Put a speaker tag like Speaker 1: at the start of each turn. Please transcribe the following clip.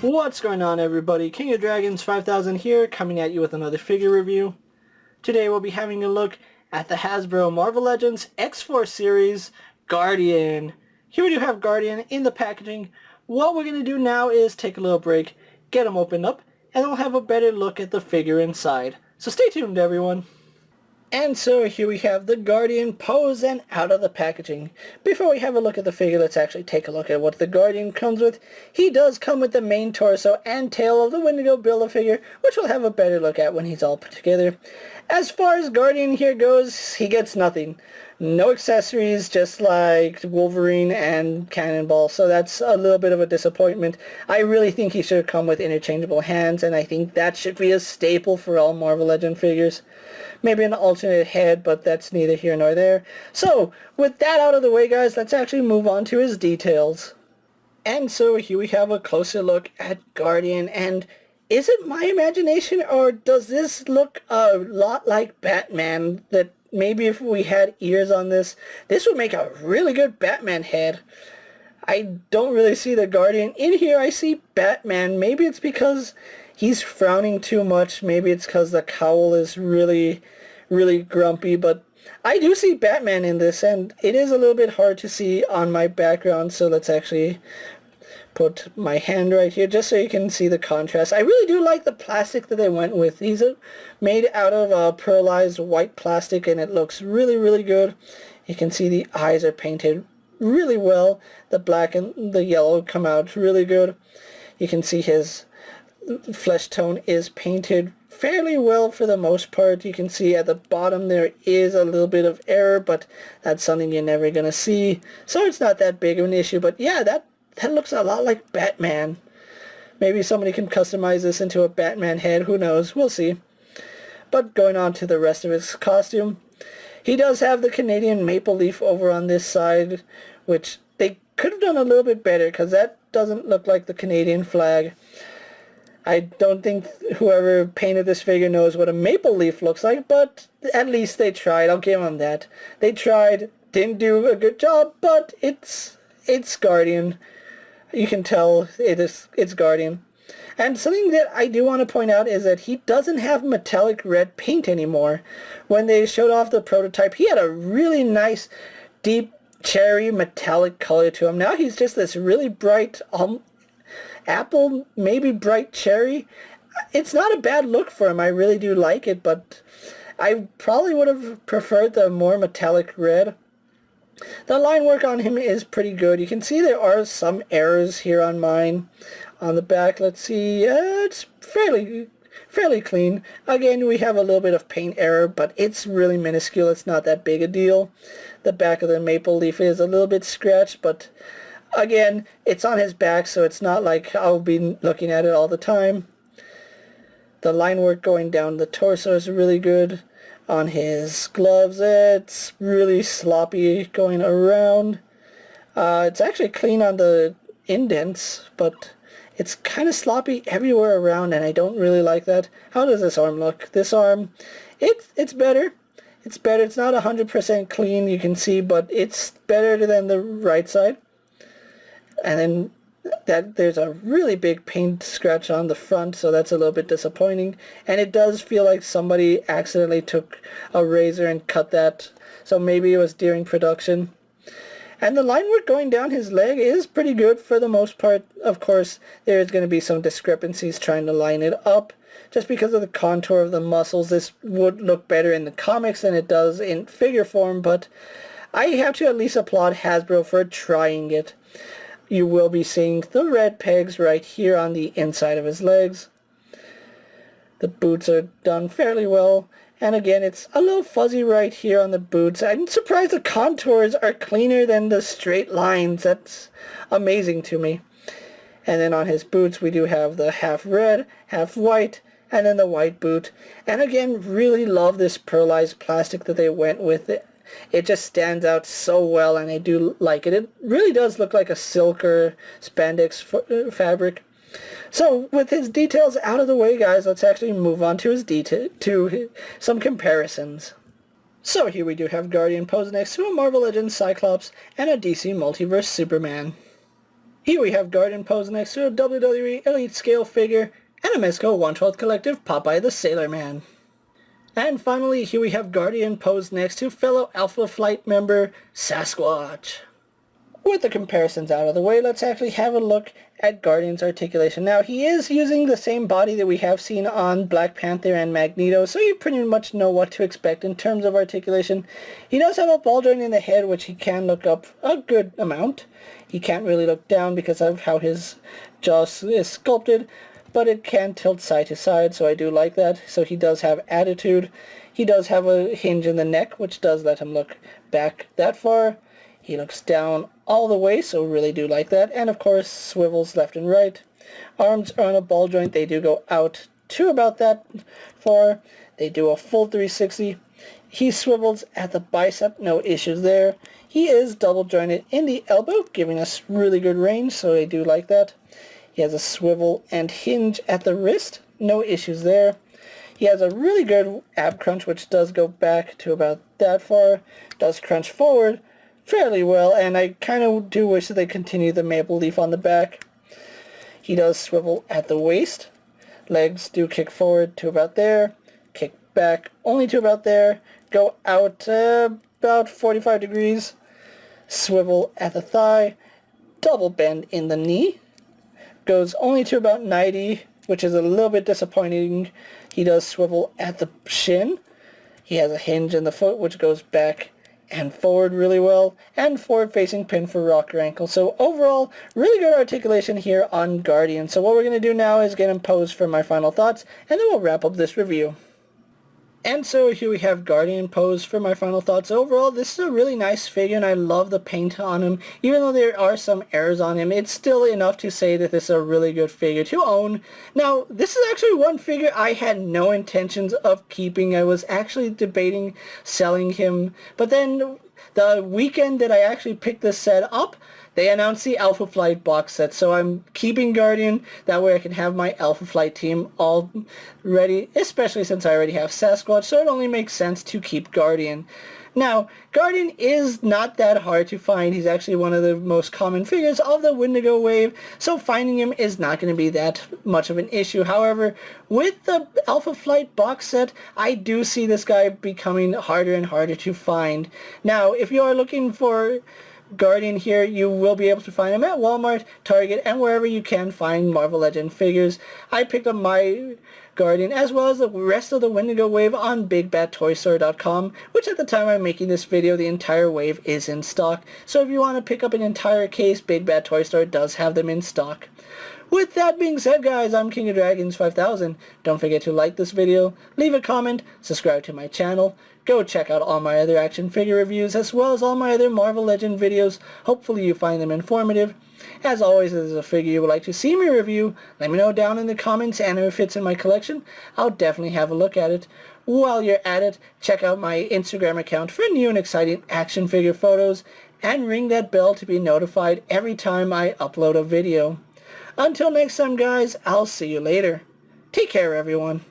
Speaker 1: What's going on, everybody? King of Dragons 5000 here, coming at you with another figure review. Today we'll be having a look at the Hasbro Marvel Legends X-Force series Guardian. Here we do have Guardian in the packaging. What we're going to do now is take a little break, get them opened up, and we'll have a better look at the figure inside. So stay tuned, everyone. And so here we have the Guardian posed and out of the packaging. Before we have a look at the figure, let's actually take a look at what the Guardian comes with. He does come with the main torso and tail of the Wendigo Build-A-Figure, which we'll have a better look at when he's all put together. As far as Guardian here goes, he gets nothing. No accessories, just like Wolverine and Cannonball, so that's a little bit of a disappointment. I really think he should come with interchangeable hands, and I think that should be a staple for all Marvel Legend figures. Maybe an alternate head, but that's neither here nor there. So, with that out of the way, guys, let's actually move on to his details. And so here we have a closer look at Guardian, and is it my imagination, or does this look a lot like Batman? That maybe if we had ears on this would make a really good Batman head. I don't really see the Guardian. In here I see Batman. Maybe it's because he's frowning too much. Maybe it's because the cowl is really grumpy, but I do see Batman in this, and it is a little bit hard to see on my background, so let's actually put my hand right here just so you can see the contrast. I really do like the plastic that they went with. These are made out of pearlized white plastic, and it looks really good. You can see the eyes are painted really well. The black and the yellow come out really good. You can see his flesh tone is painted fairly well for the most part. You can see at the bottom there is a little bit of error, but that's something you're never gonna see, so it's not that big of an issue. But yeah, that looks a lot like Batman. Maybe somebody can customize this into a Batman head, who knows, we'll see. But going on to the rest of his costume, he does have the Canadian maple leaf over on this side, which they could have done a little bit better, because that doesn't look like the Canadian flag. I don't think whoever painted this figure knows what a maple leaf looks like, but at least they tried. I'll give them that. They tried, didn't do a good job, but it's Guardian. You can tell it's Guardian. And something that I do want to point out is that he doesn't have metallic red paint anymore. When they showed off the prototype, he had a really nice, deep cherry metallic color to him. Now he's just this really bright, apple, maybe bright cherry. It's not a bad look for him. I really do like it, but I probably would have preferred the more metallic red. The line work on him is pretty good. You can see there are some errors here on mine. On the back, let's see, it's fairly clean. Again, we have a little bit of paint error, but it's really minuscule. It's not that big a deal. The back of the maple leaf is a little bit scratched, but again, it's on his back, so it's not like I'll be looking at it all the time. The line work going down the torso is really good. On his gloves, it's really sloppy going around. It's actually clean on the indents, but it's kind of sloppy everywhere around, and I don't really like that. How does this arm look? This arm, it's better. It's better. It's not 100% clean, you can see, but it's better than the right side. And then there's a really big paint scratch on the front, so that's a little bit disappointing. And it does feel like somebody accidentally took a razor and cut that, so maybe it was during production. And the line work going down his leg is pretty good for the most part. Of course, there's going to be some discrepancies trying to line it up. Just because of the contour of the muscles, this would look better in the comics than it does in figure form, but I have to at least applaud Hasbro for trying it. You will be seeing the red pegs right here on the inside of his legs. The boots are done fairly well. And again, it's a little fuzzy right here on the boots. I'm surprised the contours are cleaner than the straight lines. That's amazing to me. And then on his boots, we do have the half red, half white, and then the white boot. And again, really love this pearlized plastic that they went with. It just stands out so well, and I do like it. It really does look like a silk or spandex fabric. So, with his details out of the way, guys, let's actually move on to some comparisons. So here we do have Guardian posed next to a Marvel Legends Cyclops and a DC Multiverse Superman. Here we have Guardian posed next to a WWE Elite Scale figure and a Mezco 1/12 Collective Popeye the Sailor Man. And finally, here we have Guardian posed next to fellow Alpha Flight member Sasquatch. With the comparisons out of the way, let's actually have a look at Guardian's articulation. Now, he is using the same body that we have seen on Black Panther and Magneto, so you pretty much know what to expect in terms of articulation. He does have a ball joint in the head, which he can look up a good amount. He can't really look down because of how his jaw is sculpted, but it can tilt side to side, so I do like that. So he does have attitude. He does have a hinge in the neck, which does let him look back that far. He looks down all the way, so really do like that. And of course, swivels left and right. Arms are on a ball joint. They do go out to about that far. They do a full 360. He swivels at the bicep, no issues there. He is double jointed in the elbow, giving us really good range, so I do like that. He has a swivel and hinge at the wrist, no issues there. He has a really good ab crunch, which does go back to about that far. Does crunch forward fairly well, and I kind of do wish that they continue the maple leaf on the back. He does swivel at the waist. Legs do kick forward to about there, kick back only to about there, go out about 45 degrees, swivel at the thigh, double bend in the knee, goes only to about 90, which is a little bit disappointing. He does swivel at the shin. He has a hinge in the foot, which goes back and forward really well, and forward-facing pin for rocker ankle. So overall, really good articulation here on Guardian. So what we're going to do now is get him posed for my final thoughts, and then we'll wrap up this review. And so here we have Guardian posed for my final thoughts. Overall, this is a really nice figure, and I love the paint on him. Even though there are some errors on him, it's still enough to say that this is a really good figure to own. Now, this is actually one figure I had no intentions of keeping. I was actually debating selling him, but then the weekend that I actually picked this set up, they announced the Alpha Flight box set, so I'm keeping Guardian. That way I can have my Alpha Flight team all ready, especially since I already have Sasquatch, so it only makes sense to keep Guardian. Now, Guardian is not that hard to find. He's actually one of the most common figures of the Wendigo wave, so finding him is not going to be that much of an issue. However, with the Alpha Flight box set, I do see this guy becoming harder and harder to find. Now, if you are looking for Guardian here, you will be able to find him at Walmart, Target, and wherever you can find Marvel Legend figures. I picked up my Guardian as well as the rest of the Wendigo wave on BigBadToyStore.com, which at the time I'm making this video, the entire wave is in stock. So if you want to pick up an entire case, Big Bad Toy Store does have them in stock. With that being said, guys, I'm King of Dragons 5000. Don't forget to like this video, leave a comment, subscribe to my channel, go check out all my other action figure reviews as well as all my other Marvel Legend videos. Hopefully you find them informative. As always, if there's a figure you would like to see me review, let me know down in the comments, and if it fits in my collection, I'll definitely have a look at it. While you're at it, check out my Instagram account for new and exciting action figure photos, and ring that bell to be notified every time I upload a video. Until next time, guys, I'll see you later. Take care, everyone.